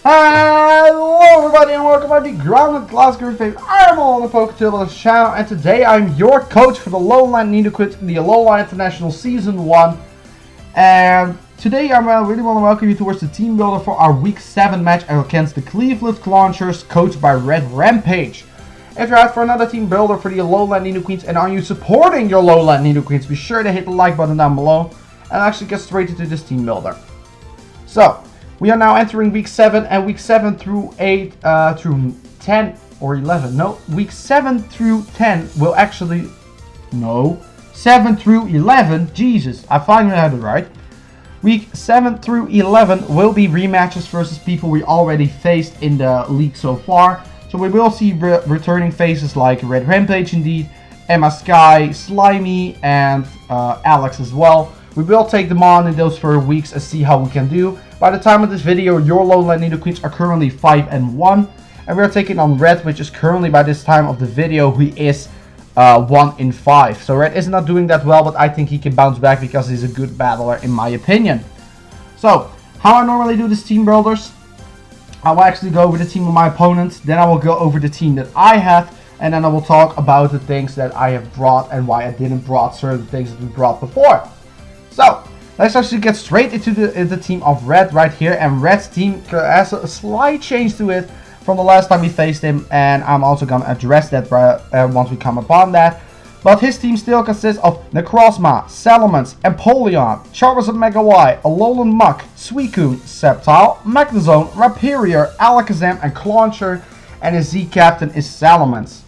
Hello everybody and welcome to the grounded Gliscor favorite. I'm on the Teambuilder channel and today I'm your coach for the Low Land Nidoqueens in the Alola International Season 1. And today I really want to welcome you towards the team builder for our Week 7 match against the Cleveland Claunchers, coached by Red Rampage. If you're out for another team builder for the Low Land Nidoqueens and are you supporting your Low Land Nidoqueens, be sure to hit the like button down below and actually get straight into this team builder. So, we are now entering Week 7 and Week 7 through 8, through 10 or 11. No, Week 7 through 10 will actually, no, 7 through 11, Jesus, I finally had it right. Week 7 through 11 will be rematches versus people we already faced in the league so far. So we will see returning faces like Red Rampage indeed, Emma Sky, Slimy, and Alex as well. We will take them on in those 4 weeks and see how we can do. By the time of this video, your Low Land Nidoqueens are currently 5-1. And we are taking on Red, which is currently by this time of the video, he is 1-5. So Red is not doing that well, but I think he can bounce back because he's a good battler in my opinion. So, how I normally do this team builders, I will actually go over the team of my opponent, then I will go over the team that I have, and then I will talk about the things that I have brought and why I didn't brought certain things that we brought before. So, let's actually get straight into the team of Red right here, and Red's team has a slight change to it from the last time we faced him, and I'm also going to address that once we come upon that. But his team still consists of Necrozma, Salamence, Empoleon, Charizard Mega Y, Alolan Muk, Suicune, Sceptile, Magnezone, Rhyperior, Alakazam, and Clauncher, and his Z captain is Salamence.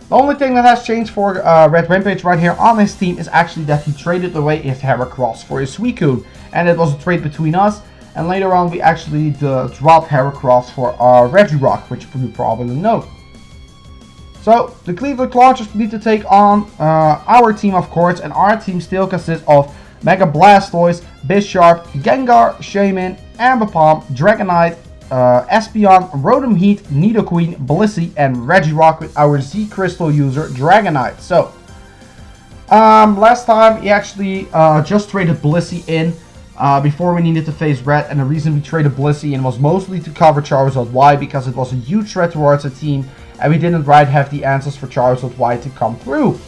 The only thing that has changed for Red Rampage right here on his team is actually that he traded away his Heracross for his Suicune, and it was a trade between us. And later on we actually dropped Heracross for our Regirock, which you probably know. So the Cleveland Claunchers need to take on our team, of course, and our team still consists of Mega Blastoise, Bisharp, Gengar, Shaymin, Ambipom, Dragonite, Espeon, Rotom Heat, Nidoqueen, Blissey, and Regirock with our Z Crystal user Dragonite. So, last time he actually just traded Blissey in before we needed to face Red, and the reason we traded Blissey in was mostly to cover Charizard Y because it was a huge threat towards the team, and we didn't have the answers for Charizard Y to come through.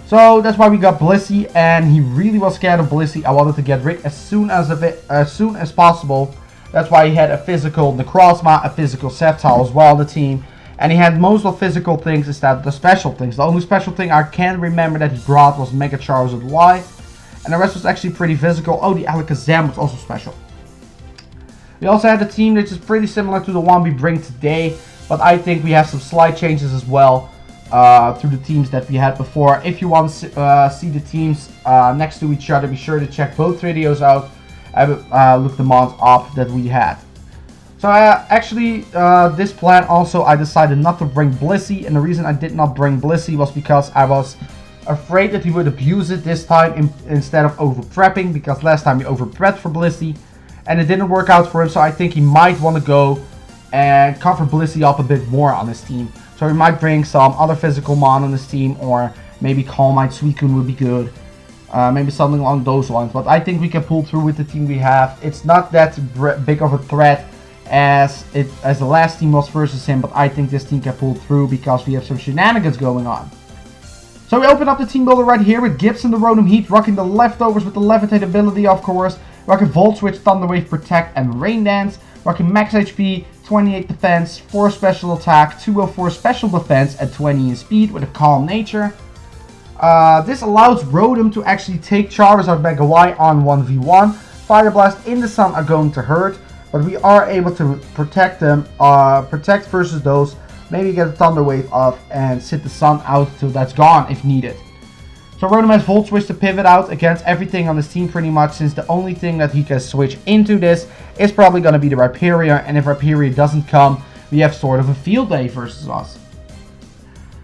So that's why we got Blissey, and he really was scared of Blissey. I wanted to get rid as soon as possible. That's why he had a physical Necrozma, a physical Sceptile as well on the team. And he had most of the physical things instead of the special things. The only special thing I can remember that he brought was Mega Charizard Y. And the rest was actually pretty physical. Oh, the Alakazam was also special. We also had a team that is pretty similar to the one we bring today. But I think we have some slight changes as well through the teams that we had before. If you want to see the teams next to each other, be sure to check both videos out. I look the mods up that we had. So actually this plan also I decided not to bring Blissey, and the reason I did not bring Blissey was because I was afraid that he would abuse it this time instead of over prepping, because last time he over prepped for Blissey and it didn't work out for him. So I think he might want to go and cover Blissey up a bit more on his team. So he might bring some other physical mon on his team, or maybe Calmite Suicune would be good. Maybe something along those lines, but I think we can pull through with the team we have. It's not that big of a threat as the last team was versus him, but I think this team can pull through because we have some shenanigans going on. So we open up the team builder right here with Gibson, the Rotom Heat, rocking the leftovers with the Levitate ability, of course, rocking Volt Switch, Thunder Wave, Protect, and Rain Dance, rocking max HP, 28 defense, 4 special attack, 204 special defense, and 20 in speed with a calm nature. This allows Rotom to actually take Charizard Mega Y on 1v1. Fire Blast in the sun are going to hurt, but we are able to protect them, protect versus those. Maybe get a Thunder Wave up and sit the sun out till that's gone if needed. So Rotom has Volt Switch to pivot out against everything on his team pretty much, since the only thing that he can switch into this is probably going to be the Rhyperior, and if Rhyperior doesn't come, we have sort of a field day versus us.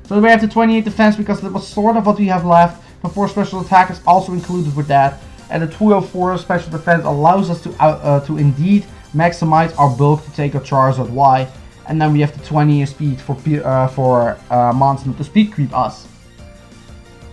So we have the 28 defense because that was sort of what we have left. The 4 special attack is also included with that. And the 204 special defense allows us to indeed maximize our bulk to take a Charizard Y. And then we have the 20 speed for monsters to speed creep us.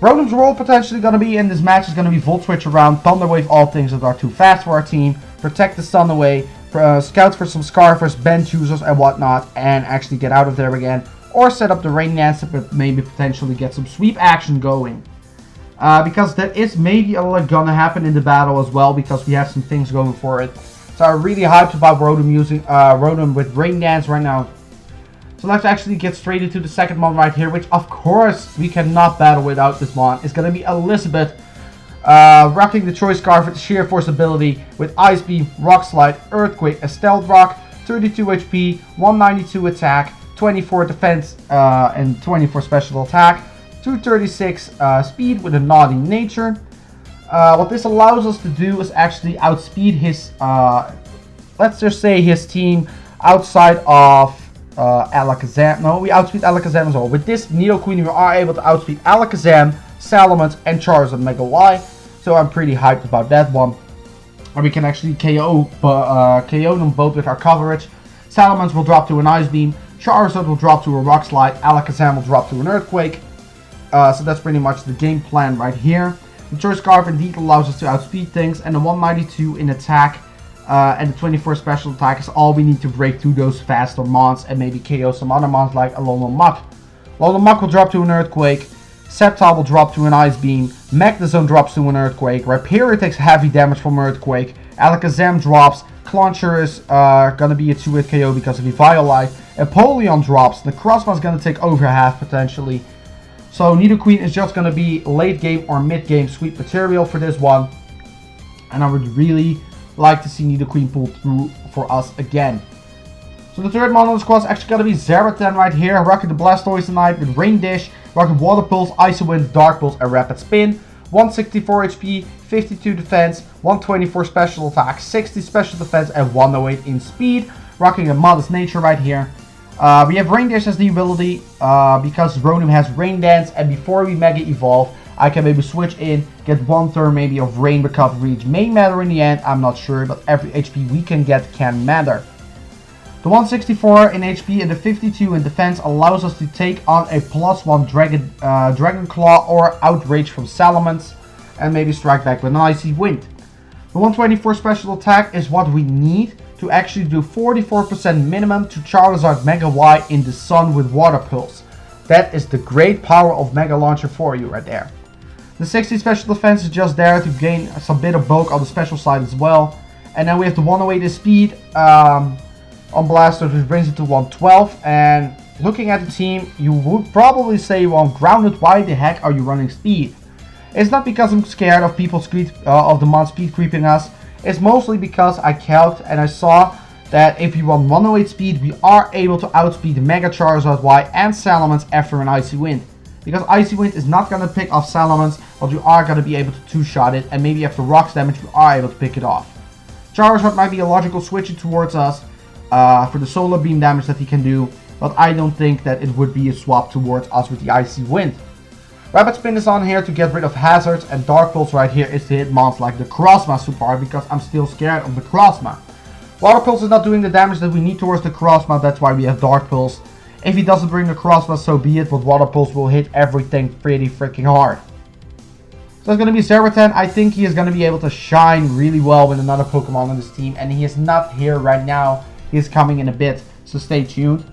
Rotom's role potentially going to be in this match is going to be Volt Switch around, Thunder Wave all things that are too fast for our team, protect the sun away, scout for some Scarfers, bench users and whatnot, and actually get out of there again. Or set up the Rain Dance, but maybe potentially get some sweep action going. Because that is maybe gonna happen in the battle as well, because we have some things going for it. So I'm really hyped about Rotom with Rain Dance right now. So let's actually get straight into the second mon right here, which of course we cannot battle without this mon. It's gonna be Elizabeth, rocking the Choice Scarf with Sheer Force ability with Ice Beam, Rock Slide, Earthquake, a Stealth Rock, 32 HP, 192 attack, 24 defense and 24 special attack, 236 speed with a Naughty Nature. What this allows us to do is actually outspeed his, let's just say his team outside of Alakazam. No, we outspeed Alakazam as well. With this Nidoqueen, we are able to outspeed Alakazam, Salamence, and Charizard Mega Y. So I'm pretty hyped about that one. And we can actually KO them both with our coverage. Salamence will drop to an Ice Beam. Charizard will drop to a Rock Slide. Alakazam will drop to an Earthquake. So that's pretty much the game plan right here. The Choice Scarf indeed allows us to outspeed things. And the 192 in attack and the 24 special attack is all we need to break through those faster mons. And maybe KO some other mons like Alola Muck. Alola Muck will drop to an Earthquake. Sceptile will drop to an Ice Beam. Magnezone drops to an Earthquake. Rhyperior takes heavy damage from Earthquake. Alakazam drops. Clauncher is gonna be a 2-hit KO because of Eviolite. Empoleon drops. The Crossman is gonna take over half potentially. So Nidoqueen is just gonna be late game or mid game sweep material for this one. And I would really like to see Nidoqueen pull through for us again. So the third mon on the squad is actually gonna be Zeratin right here. Rocking the Blastoise tonight with Rain Dish. Rocking Water Pulse, Icy Wind, Dark Pulse, and Rapid Spin. 164 HP, 52 defense, 124 special attack, 60 special defense, and 108 in speed. Rocking a Modest Nature right here. We have Rain Dance as the ability because Rotom has Rain Dance, and before we Mega Evolve, I can maybe switch in, get one turn maybe of Rain Recovery. It may matter in the end, I'm not sure, but every HP we can get can matter. The 164 in HP and the 52 in defense allows us to take on a +1 Dragon Claw or Outrage from Salamence, and maybe strike back with an Icy Wind. The 124 special attack is what we need to actually do 44% minimum to Charizard Mega Y in the sun with Water Pulse. That is the great power of Mega Launcher for you right there. The 60 special defense is just there to gain some bit of bulk on the special side as well. And then we have the 108 speed on Blasters, which brings it to 112. And looking at the team, you would probably say, well, Grounded, why the heck are you running speed? It's not because I'm scared of people of the mon speed creeping us. It's mostly because I calced and I saw that if you run 108 speed, we are able to outspeed Mega Charizard Y and Salamence after an Icy Wind. Because Icy Wind is not going to pick off Salamence, but you are going to be able to two-shot it, and maybe after Rocks damage, we are able to pick it off. Charizard might be a logical switch towards us for the Solar Beam damage that he can do, but I don't think that it would be a swap towards us with the Icy Wind. Rapid Spin is on here to get rid of hazards, and Dark Pulse right here is to hit mons like the Crossma super hard, because I'm still scared of the Crossma. Water Pulse is not doing the damage that we need towards the Crossma, that's why we have Dark Pulse. If he doesn't bring the Crossma, so be it, but Water Pulse will hit everything pretty freaking hard. So it's going to be Zeratin. I think he is going to be able to shine really well with another Pokemon on this team, and he is not here right now. He is coming in a bit, so stay tuned.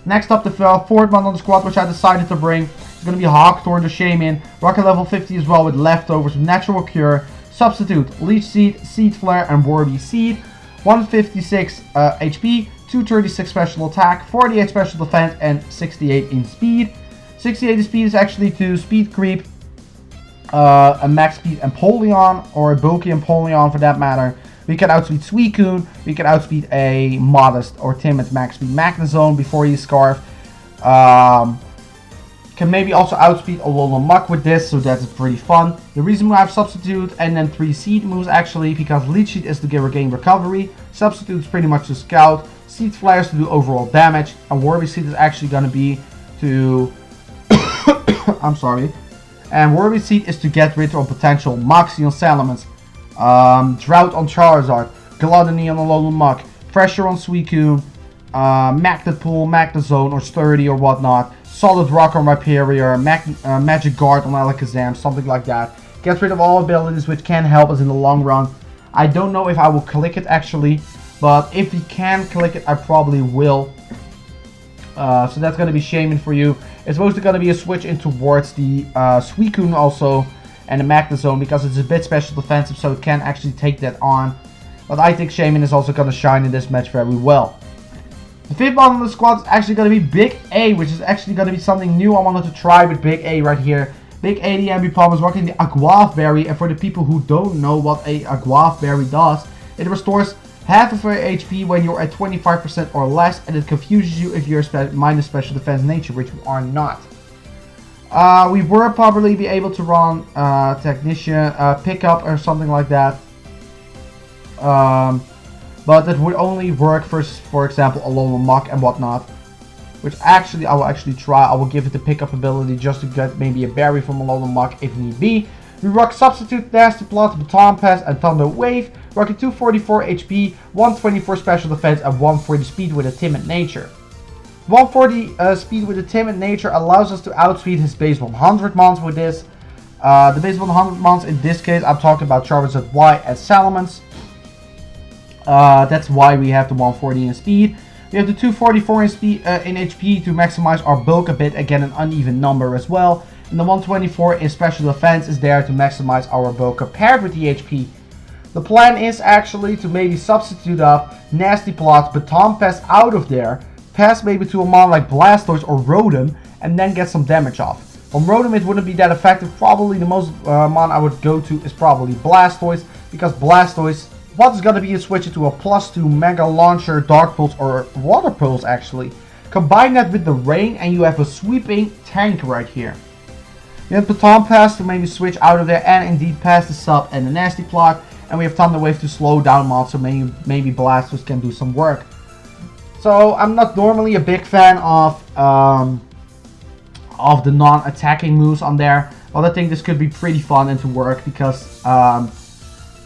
Next up, the fourth one on the squad, which I decided to bring, is going to be Hawkthorn the Shaman. Rocket level 50 as well with Leftovers, Natural Cure, Substitute, Leech Seed, Seed Flare, and Warby Seed. 156 HP, 236 special attack, 48 special defense, and 68 in speed. 68 in speed is actually to speed creep a max speed Empoleon, or a bulky Empoleon for that matter. We can outspeed Suicune, we can outspeed a modest or timid max speed Magnezone before you Scarf. Can maybe also outspeed Alola Muck with this, so that's pretty fun. The reason why I have Substitute and then 3 Seed moves actually because Leech Seed is to give regain recovery, Substitute is pretty much to scout, Seed Flares to do overall damage, and Warby Seed is actually going to be to I'm sorry. And Warby Seed is to get rid of potential Moxie on Salamence, Drought on Charizard, Gluttony on Alola Muck, Pressure on Suicune, Magnet Pool, Magnezone or Sturdy or whatnot, Solid Rock on Rhyperior, Magic Guard on Alakazam, something like that. Gets rid of all abilities which can help us in the long run. I don't know if I will click it actually, But if he can click it, I probably will. So that's going to be Shaman for you. It's mostly going to be a switch in towards the Suicune also and the Magnezone, because it's a bit special defensive, so it can actually take that on. But I think Shaman is also going to shine in this match very well. The fifth one on the squad is actually going to be Big A, which is actually going to be something new I wanted to try with Big A right here. Big A, the Ambipom, is rocking the Aguave Berry, and for the people who don't know what a Aguave Berry does, it restores half of your HP when you're at 25% or less, and it confuses you if you're minus special defense nature, which you are not. We will probably be able to run Technician, Pickup or something like that. But that would only work for example, Alola Muck and whatnot. Which actually, I will actually try. I will give it the Pickup ability just to get maybe a berry from Alola Muck if need be. We rock Substitute, Nasty Plot, Baton Pass, and Thunder Wave, rocking 244 HP, 124 special defense, and 140 speed with a timid nature. 140 speed with a timid nature allows us to outspeed his base 100 mons with this. The base 100 mons in this case, I'm talking about Charizard Y and Salamence. That's why we have the 140 in speed. We have the 244 in speed in HP to maximize our bulk a bit, again an uneven number as well. And the 124 in special defense is there to maximize our bulk compared with the HP. The plan is actually to maybe substitute up Nasty Plot, Baton Pass out of there, pass maybe to a mon like Blastoise or Rotom, and then get some damage off. From Rotom it wouldn't be that effective. Probably the most mon I would go to is probably Blastoise, because Blastoise, what is going to be a switch into a +2 Mega Launcher, Dark Pulse, or Water Pulse actually. Combine that with the Rain and you have a sweeping tank right here. You have Baton Pass to maybe switch out of there and indeed pass the sub and the Nasty Plot. And we have Thunder Wave to slow down mons, so maybe Blastoise can do some work. So I'm not normally a big fan of the non-attacking moves on there. But I think this could be pretty fun and to work, because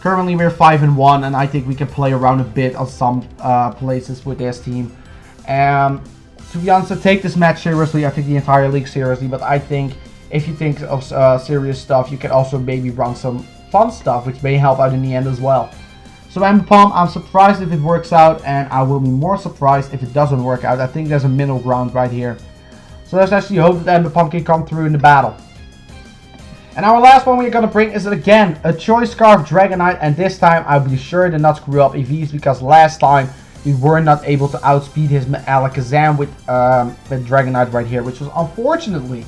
currently we're 5-1 and I think we can play around a bit on some places with this team. To be honest, I take this match seriously. I take the entire league seriously, but I think if you think of serious stuff, you can also maybe run some fun stuff, which may help out in the end as well. So Ambipom, I'm surprised if it works out, and I will be more surprised if it doesn't work out. I think there's a middle ground right here. So let's actually hope that Ambipom can come through in the battle. And our last one we're going to bring is again a Choice Scarf Dragonite, and this time I'll be sure to not screw up EVs, because last time we were not able to outspeed his Alakazam with Dragonite right here, which was unfortunately.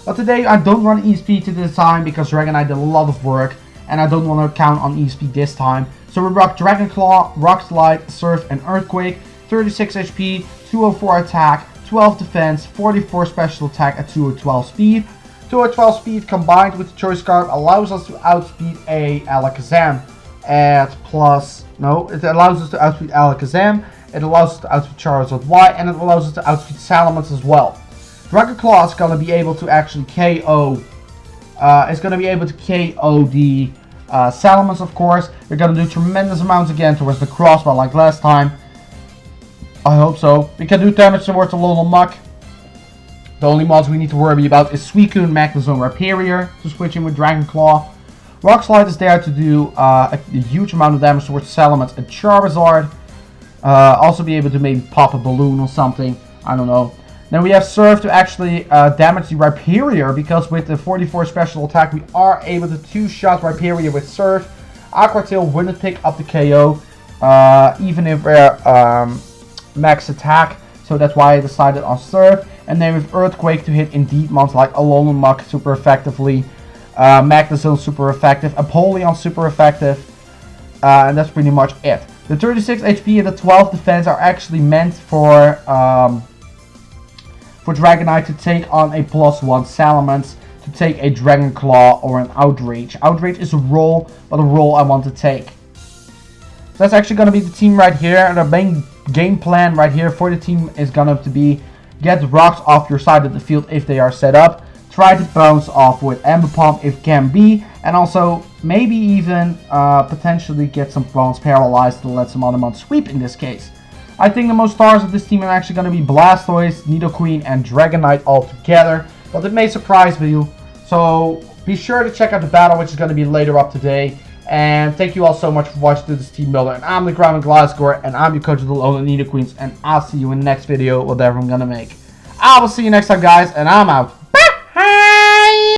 But today I don't run ESP to this time because Dragonite did a lot of work, and I don't want to count on ESP this time. So we rock Dragon Claw, Rock Slide, Surf, and Earthquake, 36 HP, 204 attack, 12 defense, 44 special attack at 212 speed. 212 speed combined with the Choice Scarf allows us to outspeed a Alakazam at it allows us to outspeed Alakazam, it allows us to outspeed Charizard Y, and it allows us to outspeed Salamence as well. Dragon Claw is going to be able to actually KO the Salamence, of course. We're going to do tremendous amounts again towards the crossbar like last time. I hope so. We can do damage towards the Alola Muck. The only mods we need to worry about is Suicune, Magnezone, Rhyperior to switch in with Dragon Claw. Rock Slide is there to do a huge amount of damage towards Salamence and Charizard. Also be able to maybe pop a balloon or something. I don't know. Then we have Surf to actually damage the Rhyperior, because with the 44 special attack we are able to two-shot Rhyperior with Surf. Aqua Tail wouldn't pick up the KO, even if we're max attack, so that's why I decided on Surf. And then with Earthquake to hit indeed mons like Alola Muck super effectively, Magnezone super effective, Apollyon super effective, and that's pretty much it. The 36 HP and the 12 defense are actually meant for Dragonite to take on a +1 Salamence, to take a Dragon Claw or an Outrage. Outrage is a roll, but a roll I want to take. So that's actually going to be the team right here. The main game plan right here for the team is going to be get the rocks off your side of the field if they are set up. Try to bounce off with Ambipom if can be. And also maybe even potentially get some Bronze Paralyzed to let some other mons sweep in this case. I think the most stars of this team are actually going to be Blastoise, Nidoqueen, and Dragonite all together. But it may surprise you. So be sure to check out the battle, which is going to be later up today. And thank you all so much for watching this Team Builder. And I'm the Ground Gliscor, and I'm your coach of the Low Land Nidoqueens. And I'll see you in the next video, whatever I'm gonna make. I will see you next time, guys, and I'm out.